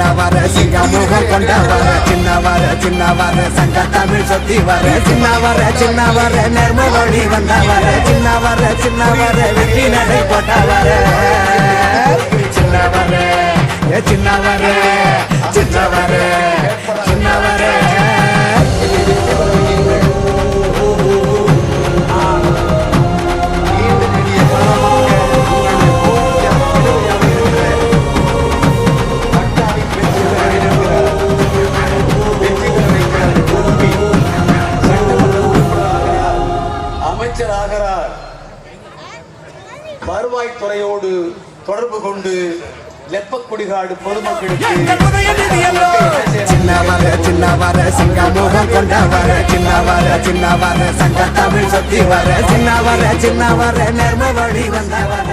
சின்னவர சிங்கமுகம் கொண்டவர சின்னவர சங்க தமிழ் சொத்தி வர சின்னவர நெர்மவழி வந்தவர சின்னவர வெற்றி நடை போட்டவர சின்னவர அமைச்சராகிறார். வருவாய்த்துறையோடு தொடர்பு கொண்டு லெப்பக்குடிகாடு பொதுமக்களுக்கு சின்னவர சிங்கமுகம் கொண்டவர சின்னவர சங்க தமிழ் சொத்தி வர சின்னவர நெர்மவழி வந்தவர